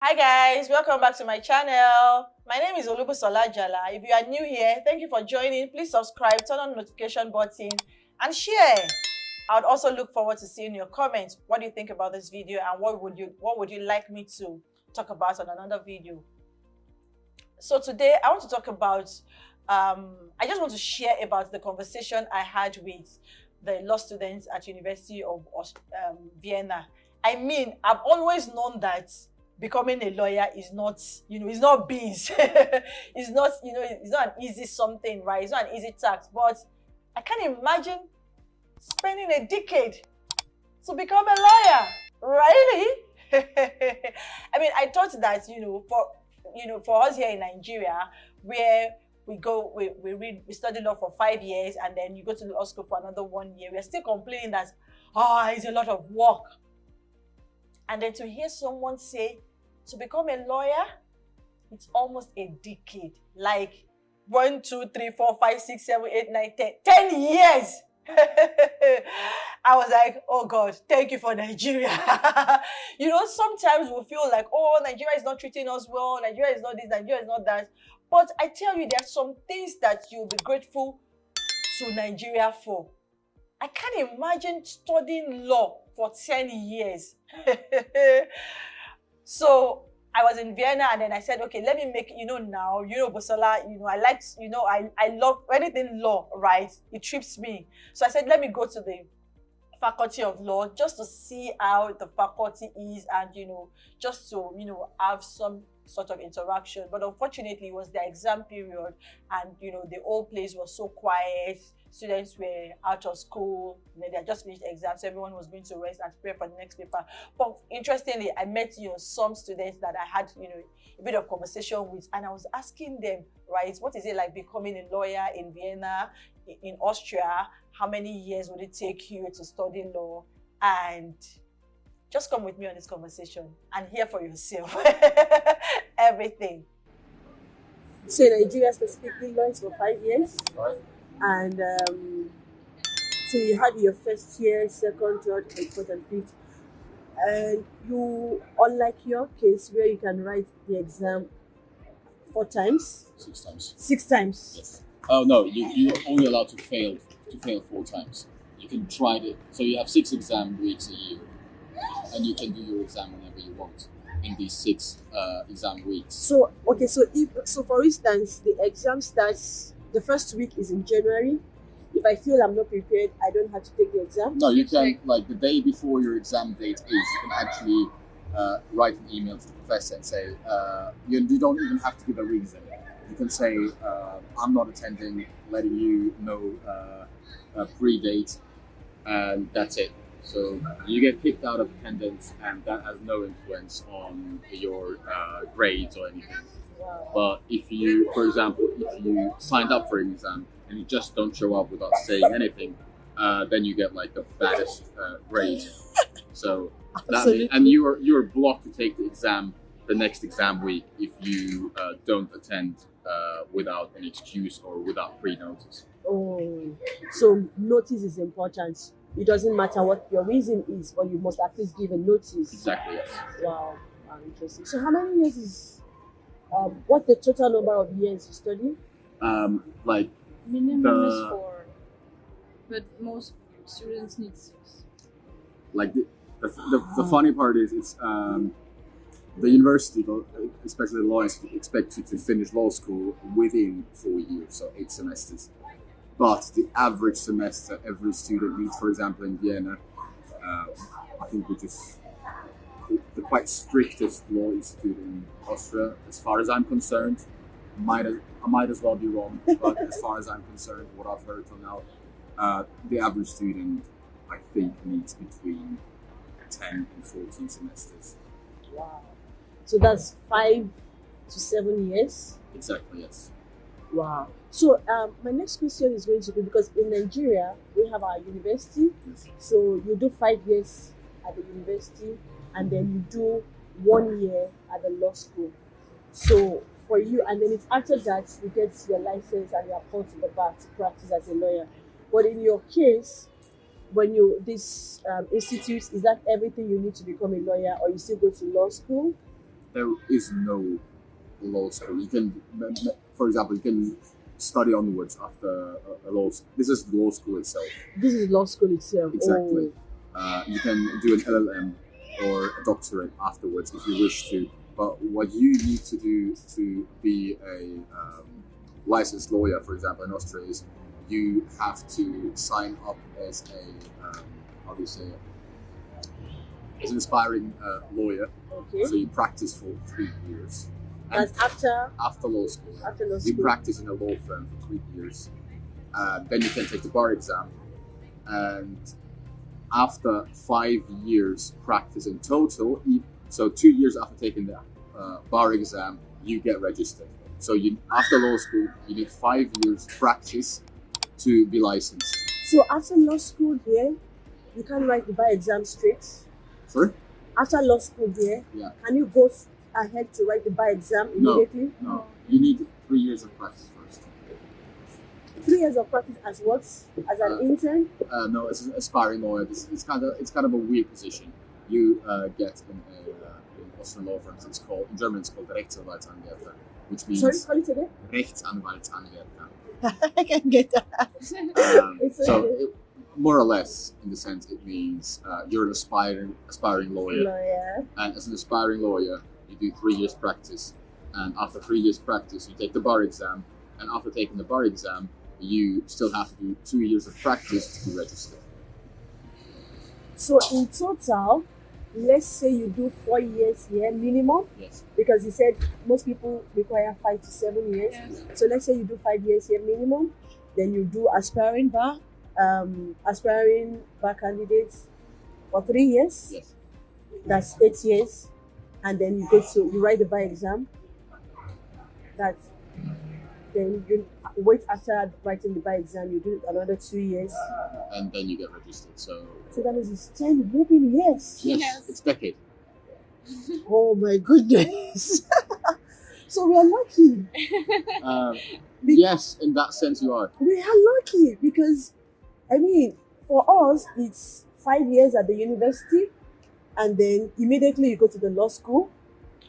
Hi guys, welcome back to my channel. My name is Olubusola Jala. If you are new here, thank you for joining. Please subscribe, turn on the notification button and share. I would also look forward to seeing your comments. What do you think about this video and what would you like me to talk about on another video? So today I want to talk about I just want to share about the conversation I had with the law students at University of Vienna. I mean, I've always known that becoming a lawyer is not, it's not biz. It's not, it's not an easy something, right? It's not an easy task. But I can't imagine spending a decade to become a lawyer. Really? I mean, I thought that, for us here in Nigeria, where we study law for 5 years and then you go to law school for another 1 year, we're still complaining that, it's a lot of work. And then to hear someone say, to become a lawyer, it's almost a decade. Like 1, 2, 3, 4, 5, 6, 7, 8, 9, 10, 10 years. I was like, oh God, thank you for Nigeria. Sometimes we feel like, oh, Nigeria is not treating us well. Nigeria is not this, Nigeria is not that. But I tell you, there are some things that you'll be grateful to Nigeria for. I can't imagine studying law for 10 years. So I was in Vienna and then I said, okay, let me make, now, Bosola, I love anything law, right? It trips me. So I said, let me go to the faculty of law just to see how the faculty is and, just to, have some sort of interaction. But unfortunately, it was the exam period and, the whole place was so quiet. Students were out of school, they had just finished exams, so everyone was going to rest and prepare for the next paper. But interestingly, I met some students that I had a bit of conversation with, and I was asking them, right, what is it like becoming a lawyer in Vienna, in Austria? How many years would it take you to study law? And just come with me on this conversation and hear for yourself everything. So in Nigeria specifically, law is for 5 years, Right. and so you had your first year, second, third, and fourth, and fifth, and you, unlike your case where you can write the exam 4 times, 6 times. 6 times. Yes. Oh no, you're only allowed to fail 4 times. You can try it. So you have 6 exam weeks a year, and you can do your exam whenever you want in these 6 exam weeks. So okay, so for instance, the exam starts, the first week is in January. If I feel I'm not prepared, I don't have to take the exam. No, you can, like the day before your exam date is, you can actually write an email to the professor and say, you don't even have to give a reason. You can say, I'm not attending, letting you know pre-date, and that's it. So you get kicked out of attendance, and that has no influence on your grades or anything. Wow. But if you, for example, if you signed up for an exam and you just don't show up without saying anything, then you get like the baddest grade. So and you're blocked to take the exam the next exam week if you don't attend without an excuse or without pre-notice. Oh, so notice is important. It doesn't matter what your reason is, but you must at least give a notice. Exactly. Yes. Wow, interesting. So how many years is what's the total number of years you study? Like Minimum is The- 4, but most students need 6. like the funny part is it's the university, especially the law institute, expects you to finish law school within 4 years, so 8 semesters. But the average semester every student needs, for example, in Vienna, I think which is the quite strictest law institute in Austria, as far as I'm concerned. I might as well be wrong, but as far as I'm concerned, what I've heard till now, the average student, I think, needs between 10 and 14 semesters. Wow. So that's 5 to 7 years. Exactly, yes. Wow. So my next question is going to be, because in Nigeria we have our university, Yes. so you do 5 years at the university and then you do 1 year at the law school. So for you, and then it's after that you get your license and you're called to the bar to practice as a lawyer. But in your case, when you this institute, is that everything you need to become a lawyer, or you still go to law school? there is no law school. You can, for example, you can study onwards after a law. This is law school itself. This is law school itself. Exactly. Oh, You can do an LLM or a doctorate afterwards if you wish to. But what you need to do to be a licensed lawyer, for example, in Austria, is you have to sign up as a how do you say it? As an aspiring lawyer. okay. So you practice for 3 years. That's after After law school. law You school. practice in a law firm for 3 years. Then you can take the bar exam. And after 5 years practice in total, so 2 years after taking the bar exam, you get registered. So after law school, you need 5 years practice to be licensed. So after law school here, you can write the bar exam straight. Sorry? After law school here, Yeah. can you go ahead to write the bar exam No. immediately? No. You need 3 years of practice first. 3 years of practice as what? As an intern? No, it's an aspiring lawyer. It's kind of a weird position. You get in Austrian law firms. It's called in German. It's called Rechtsanwaltsanwärter, which means Sorry, call it again. Rechtsanwaltsanwärter. I can get that. It's So, okay. more or less, in the sense, it means you're an aspiring lawyer, Lawyer. and as an aspiring lawyer, you do 3 years practice, and after 3 years practice, you take the bar exam, and after taking the bar exam, you still have to do 2 years of practice to be registered. So in total, let's say you do 4 years here minimum, Yes. because you said most people require 5 to 7 years. Yes. So let's say you do 5 years here minimum, then you do aspiring bar candidates for 3 years. Yes. That's 8 years, and then you write the bar exam. Then you wait after writing the bar exam. You do another 2 years. And then you get registered. So So that means it's 10 whooping years. yes, Yes. it's decade. Oh my goodness! So we are lucky. Yes, in that sense, you are. We are lucky because, I mean, for us, it's 5 years at the university, and then immediately you go to the law school.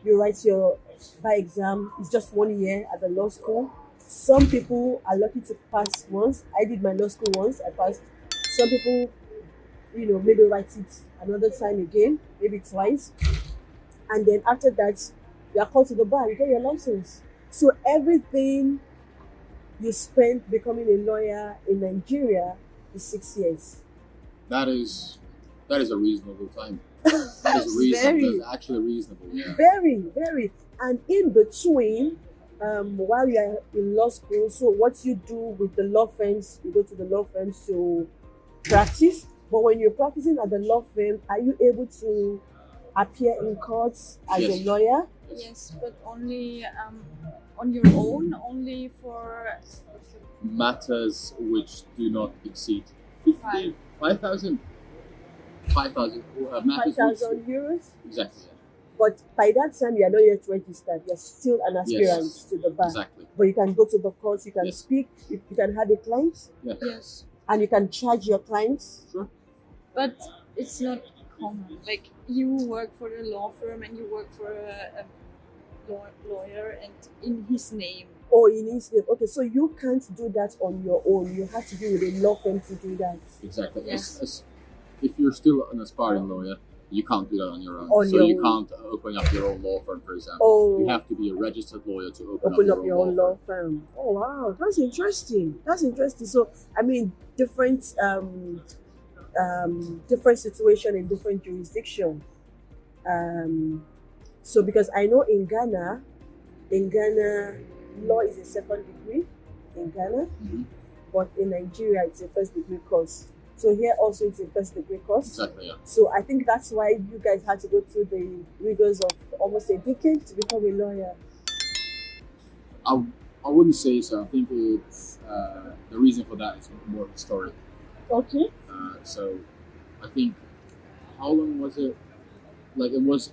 You write your bar exam. It's just 1 year at the law school. Some people are lucky to pass once. I did my law school once. I passed. Some people, maybe write it another time again, maybe twice, and then after that, you are called to the bar. You get your license. So everything you spent becoming a lawyer in Nigeria is 6 years. That is a reasonable time. That is reasonable. Very. That's actually reasonable. Yeah. Very, very. And in between, while you are in law school, so what you do with the law firms, you go to the law firms to practice. But when you're practicing at the law firm, are you able to appear in courts as Yes. a lawyer? Yes, but only on your own, only for Matters which do not exceed 5. 5,000. 5,000. Matters 5,000 euros? Exactly. But by that time, you are not yet registered. You're still an aspirant Yes. to the bar. Exactly. But you can go to the courts, you can Yes. speak, you can have a client, Yeah. yes, and you can charge your clients. Sure. but it's not common. Like you work for a law firm and you work for a lawyer and in his name. Or in his name. Okay, so you can't do that on your own. You have to be with a law firm to do that. Exactly. Yes. If you're still an aspiring lawyer, you can't do that on your own. On so your you own. can't open up your own law firm, for example. Oh, You have to be a registered lawyer to open open up up your own law firm. Oh wow, that's interesting. That's interesting. So I mean, different situation in different jurisdiction. So because I know in Ghana, law is a second degree in Ghana, Mhm. but in Nigeria it's a first degree course. So here also it's a first degree course. Exactly. Yeah. So I think that's why you guys had to go through the rigors of almost a decade to become a lawyer. I wouldn't say so. I think it's the reason for that is more historic. Okay. So I think how long was it? Like it was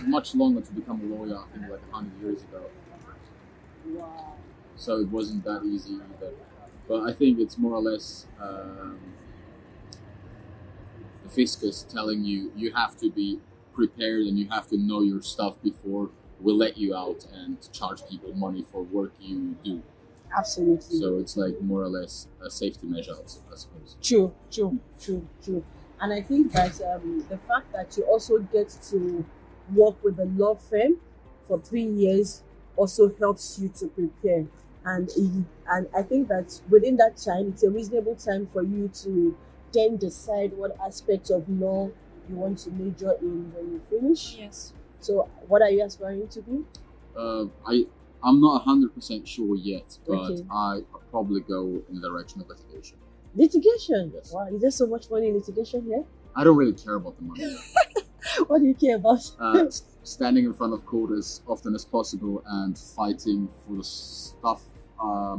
much longer to become a lawyer. I think like 100 years ago. Wow. So it wasn't that easy either. But I think it's more or less the fiscus telling you have to be prepared and you have to know your stuff before we let you out and charge people money for work you do. Absolutely. So it's like more or less a safety measure, I suppose. True. And I think that the fact that you also get to work with a law firm for 3 years also helps you to prepare. And I think that within that time, it's a reasonable time for you to then decide what aspects of law you want to major in when you finish. Yes. So, what are you aspiring to be? I'm not 100% sure yet, but Okay. I probably go in the direction of litigation. Litigation. Yes. Wow, is there so much money in litigation here? I don't really care about the money. What do you care about? Standing in front of court as often as possible and fighting for the stuff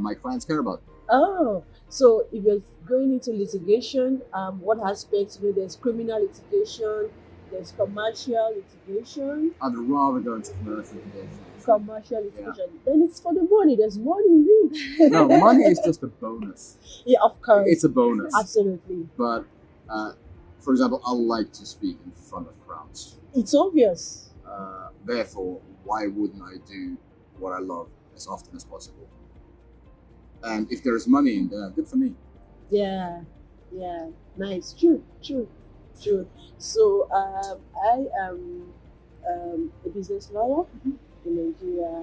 my clients care about. Oh, so if you're going into litigation, what aspects? There's criminal litigation, there's commercial litigation. I'd rather go into commercial litigation. Commercial litigation. Then it's for the money. There's money in it. No, money is just a bonus. Yeah, of course. It's a bonus. Absolutely. But, for example, I like to speak in front of crowds. It's obvious. Therefore, why wouldn't I do what I love as often as possible? And if there's money in there, good for me. Yeah. Nice. True. So I am a business lawyer in Nigeria.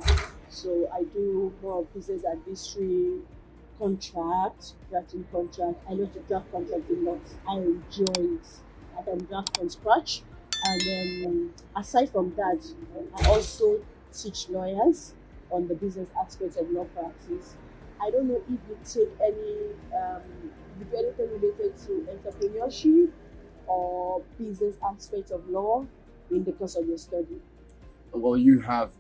So I do more of business advisory, drafting contract. I love to draft contracts a lot. I enjoy it. I can draft from scratch. And aside from that, I also teach lawyers on the business aspects of law practice. I don't know if you take you do anything related to entrepreneurship or business aspects of law in the course of your study. Well, you have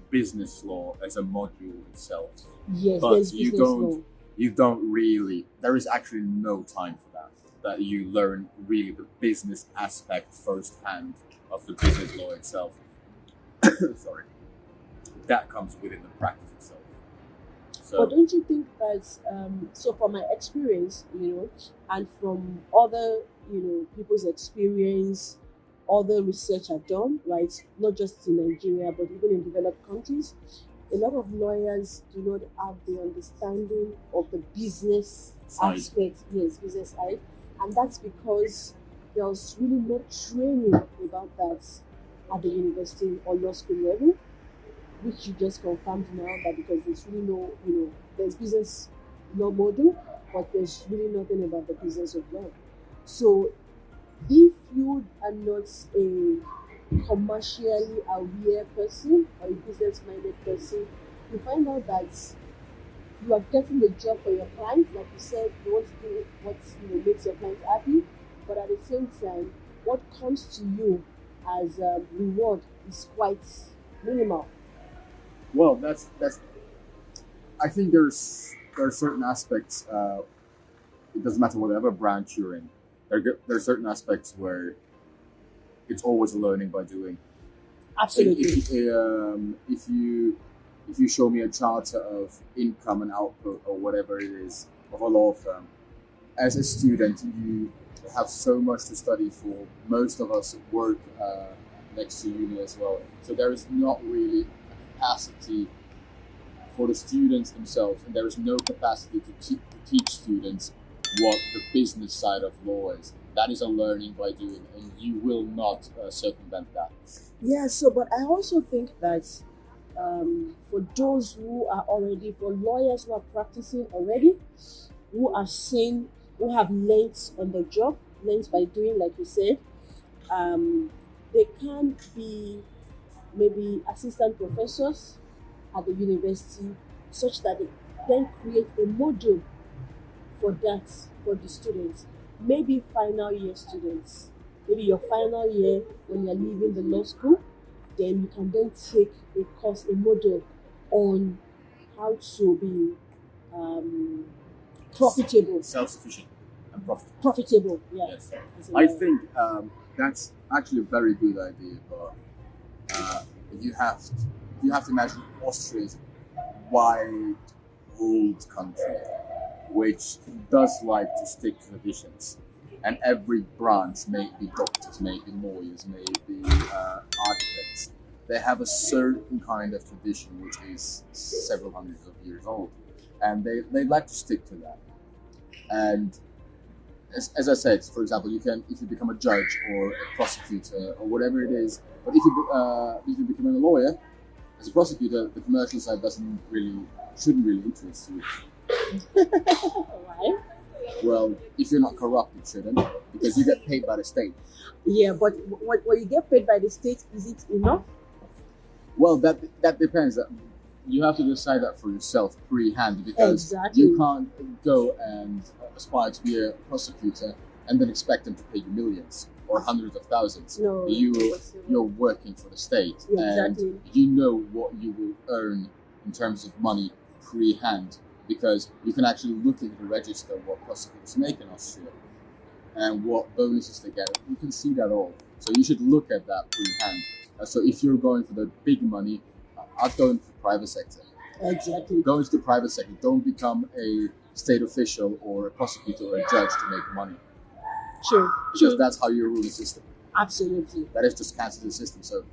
business law as a module itself. Yes, But there's you business don't- law. You don't really, there is actually no time for that you learn really the business aspect firsthand of the business law itself. Sorry. That comes within the practice itself. So, But don't you think that, so from my experience, and from other, people's experience, other research I've done, right, not just in Nigeria, but even in developed countries, a lot of lawyers do not have the understanding of the business Side. aspect, business side, and that's because there's really no training about that at the university or law school level, which you just confirmed now that because there's really no, there's business law module, but there's really nothing about the business of law. So if you are not a commercially aware person or a business-minded person, you find out that you are getting the job for your clients. Like you said, you want to do what makes your clients happy, but at the same time, what comes to you as a reward is quite minimal. well, that's. I think there are certain aspects. It doesn't matter whatever branch you're in. There are certain aspects where it's always learning by doing. Absolutely. If you show me a charter of income and output or whatever it is of a law firm, as a student you have so much to study for. Most of us work next to uni as well, so there is not really a capacity for the students themselves, and there is no capacity to teach students what the business side of law is. That is a learning by doing, and you will not circumvent that. Yeah, so but I also think that for those who are already, for lawyers who are practicing already, who have learned on the job, learned by doing, like you said, they can be maybe assistant professors at the university, such that they then create a module for that, for the students. Maybe final year students, maybe your final year when you're leaving the law school, then you can then take a course, a module on how to be profitable. Self-sufficient and profitable. Profitable, yeah. Yes. as a I lawyer. think that's actually a very good idea, but you have to imagine Austria is a wide, old country, which does like to stick to traditions. and every branch, may be doctors, may be lawyers, may be architects, they have a certain kind of tradition which is several hundreds of years old, and they like to stick to that. And as I said, for example, you can, if you become a judge or a prosecutor or whatever it is, but if you become a lawyer, as a prosecutor, the commercial side shouldn't really interest you. Why? Well, if you're not corrupt, it shouldn't, because you get paid by the state. Yeah, but what you get paid by the state, is it enough? Well, that depends. You have to decide that for yourself pre-hand, because Exactly. you can't go and aspire to be a prosecutor and then expect them to pay you millions or hundreds of thousands. No. You're working for the state, Yeah, and exactly. you know what you will earn in terms of money pre-hand, because you can actually look at the register what prosecutors make in Austria and what bonuses they get. You can see that all. So you should look at that pre-hand. So if you're going for the big money, I'd go into the private sector. Exactly. Go into the private sector. Don't become a state official or a prosecutor or a judge to make money, True. because True. that's how you rule the system. Absolutely. That is just cancer the system. So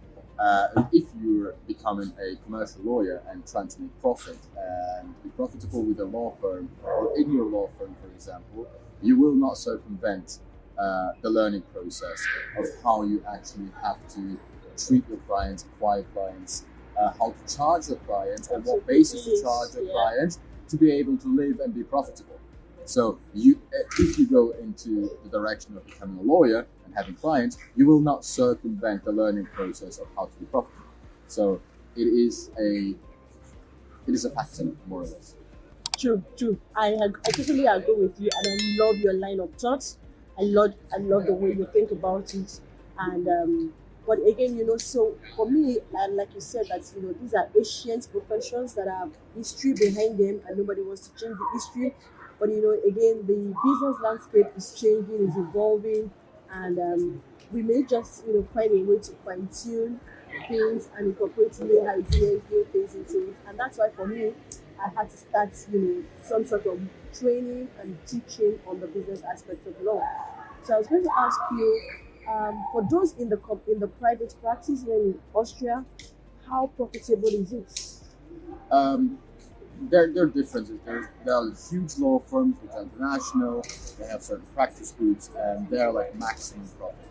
if you're becoming a commercial lawyer and trying to make profit and be profitable with a law firm or in your law firm, for example, you will not circumvent the learning process of how you actually have to treat your clients, acquire clients, how to charge your clients, on what basis to charge your clients to be able to live and be profitable. So if you go into the direction of becoming a lawyer and having clients, you will not circumvent the learning process of how to be profitable. So it is a factor, more or less. True. I totally agree with you, and I love your line of thoughts. I love the way you think about it, and but again, so for me, and like you said, that these are ancient professions that have history behind them, and nobody wants to change the history. But again, the business landscape is changing, is evolving, and we may just find a way to fine tune things and incorporate new ideas, new things into it. And that's why for me, I had to start some sort of training and teaching on the business aspect of law. So I was going to ask you, for those in the private practice here in Austria, how profitable is it? There are differences. There are huge law firms which are international. They have certain practice groups, and they're like maximum profit.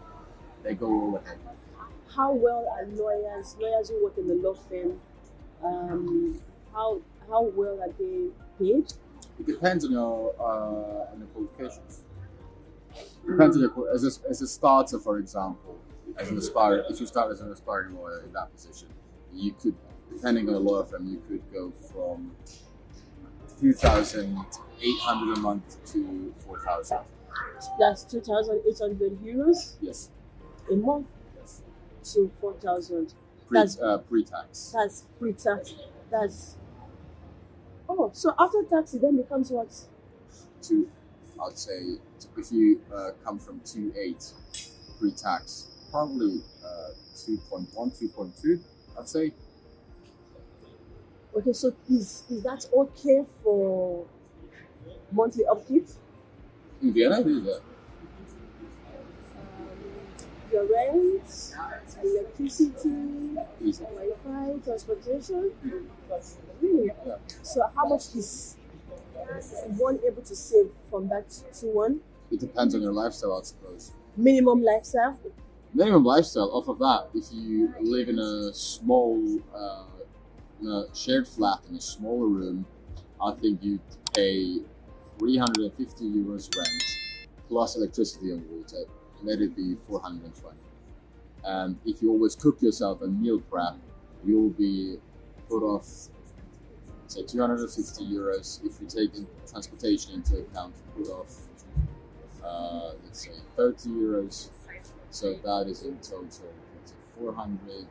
They go all ahead. How well are lawyers who work in the law firm? How well are they paid? It depends on your qualifications. Depends on your as a starter, for example, if you start as an aspiring lawyer in that position, you could, depending on the law firm, you could go from 2,800 a month to 4,000. That's 2,800 euros Yes. a month Yes. to 4,000. That's Pre-tax. That's pre-tax. So after tax, it then becomes what? I'd say if you come from 2.8 pre-tax, probably 2.1, 2.2, I'd say. Okay, so is that okay for monthly upkeep? In Vienna, it is, yeah. Your rent, electricity, Easy. Wi-Fi, transportation. Really? Yeah. So how much is one able to save from that 2-1? It depends on your lifestyle, I suppose. Minimum lifestyle? Minimum lifestyle, off of that, if you live in a small in a shared flat in a smaller room, I think you pay 350 euros rent plus electricity and water, let it be 420. And if you always cook yourself and meal prep, you'll be put off, say, 250 euros. If you take transportation into account, put off, let's say, 30 euros. So that is in total, let's say, 400.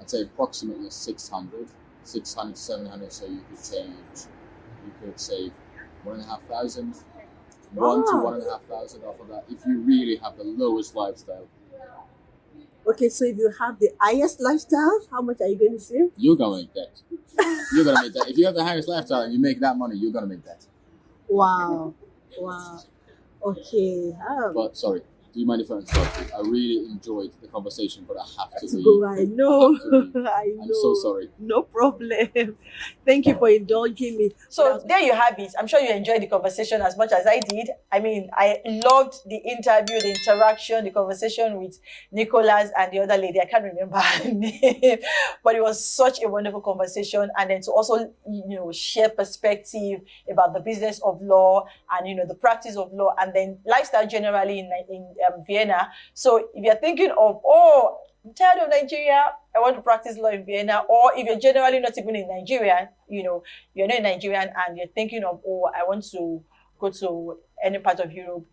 I'd say approximately 600, 700. So you could save 1,500, 1 to 1,500 off of that if you really have the lowest lifestyle. Okay, so if you have the highest lifestyle, how much are you going to save? You're gonna make that. You're gonna make that. If you have the highest lifestyle and you make that money, you're gonna make that. Wow. Wow. Okay. But sorry, do you mind if I interrupt you? I really enjoyed the conversation, but I have to To leave. go. I know. have to leave. I know. I'm so sorry. No problem. Thank you for indulging me. So there you have it. I'm sure you enjoyed the conversation as much as I did. I mean, I loved the interview, the interaction, the conversation with Nicholas and the other lady. I can't remember her name, but it was such a wonderful conversation. And then to also, share perspective about the business of law and, the practice of law and then lifestyle generally in Vienna. So if you're thinking of, I'm tired of Nigeria, I want to practice law in Vienna, or if you're generally not even in Nigeria, you're not Nigerian and you're thinking of, I want to go to any part of Europe,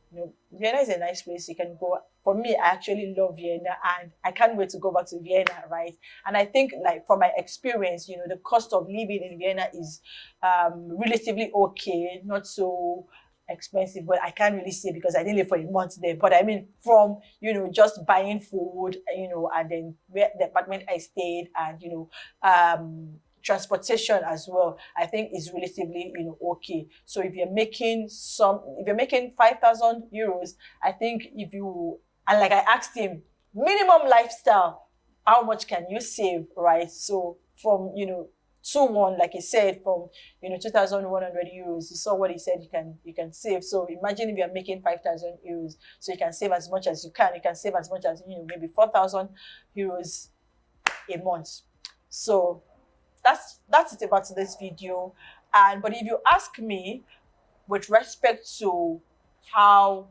Vienna is a nice place you can go. For me, I actually love Vienna and I can't wait to go back to Vienna, right? And I think, like, from my experience, the cost of living in Vienna is relatively okay, not so expensive, but I can't really say because I didn't live for a month there. But I mean, from just buying food, and then where the apartment I stayed, and transportation as well, I think is relatively okay. So if you're making 5,000 euros, I think and like I asked him, minimum lifestyle, how much can you save, right? So from 2-1, like he said, from 2,100 euros, you saw what he said you can save. So imagine if you're making 5,000 euros, so you can save as much as you can save as much as maybe 4,000 euros a month. So that's it about this video. But if you ask me, with respect to how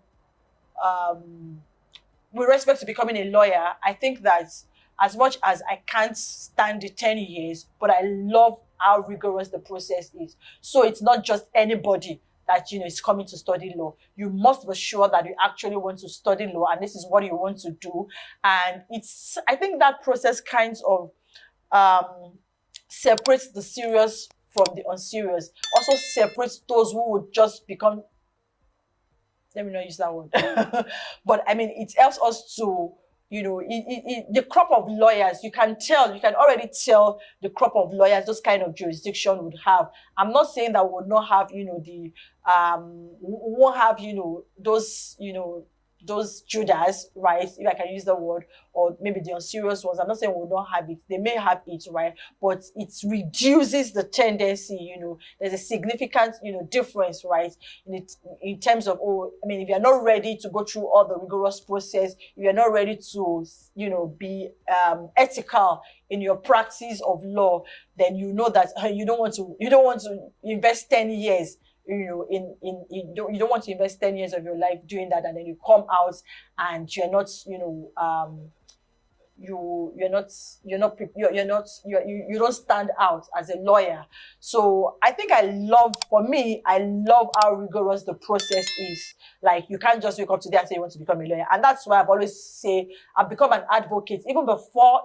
with respect to becoming a lawyer, I think that as much as I can't stand the 10 years, but I love how rigorous the process is. So it's not just anybody that is coming to study law. You must be sure that you actually want to study law and this is what you want to do. And I think that process kind of separates the serious from the unserious. Also separates those who would just become, let me not use that word, but I mean, it helps us to, the crop of lawyers, you can already tell the crop of lawyers those kind of jurisdiction would have. I'm not saying that we would not have, we won't have, those Judas, right? If I can use the word, or maybe the unserious ones. I'm not saying we will not have it. They may have it, right? But it reduces the tendency, there's a significant, difference, right? In terms of, if you're not ready to go through all the rigorous process, if you're not ready to, be ethical in your practice of law, then you know that you don't want to invest 10 years you don't want to invest 10 years of your life doing that, and then you come out and you're not you don't stand out as a lawyer. So I think I love how rigorous the process is. Like, you can't just wake up today and say you want to become a lawyer. And that's why I've always say I've become an advocate. Even before,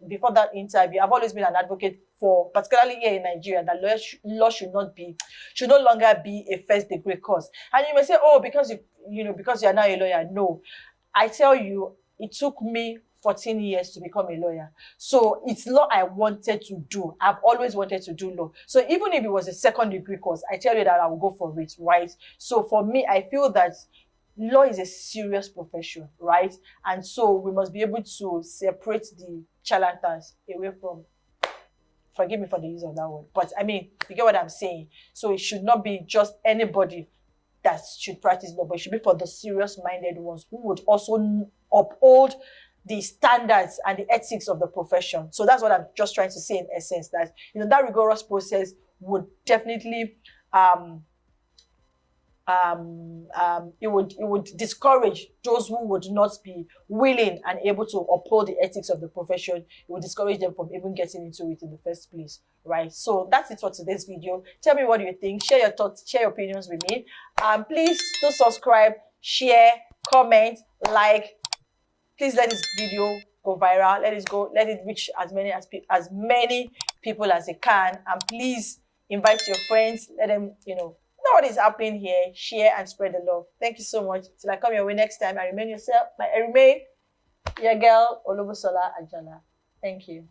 before that interview, I've always been an advocate for, particularly here in Nigeria, that law should no longer be a first degree course. And you may say, because because you're now a lawyer. No, I tell you, it took me 14 years to become a lawyer. So it's law I wanted to do. I've always wanted to do law. So even if it was a second degree course, I tell you that I will go for it, right? So for me, I feel that law is a serious profession, right? And so we must be able to separate the charlatans away from, forgive me for the use of that word, but I mean, you get what I'm saying? So it should not be just anybody that should practice law, but it should be for the serious-minded ones who would also uphold the standards and the ethics of the profession. So that's what I'm just trying to say in essence, that that rigorous process would definitely it would discourage those who would not be willing and able to uphold the ethics of the profession. It would discourage them from even getting into it in the first place, right? So that's it for today's video. Tell me what you think. Share your thoughts, share your opinions with me. Please do subscribe, share, comment, like. Please let this video go viral. Let it reach as many people as it can. And please invite your friends. Let them, know what is happening here. Share and spread the love. Thank you so much. Till I come your way next time, I remain your girl, Olubusola Ajala. Thank you.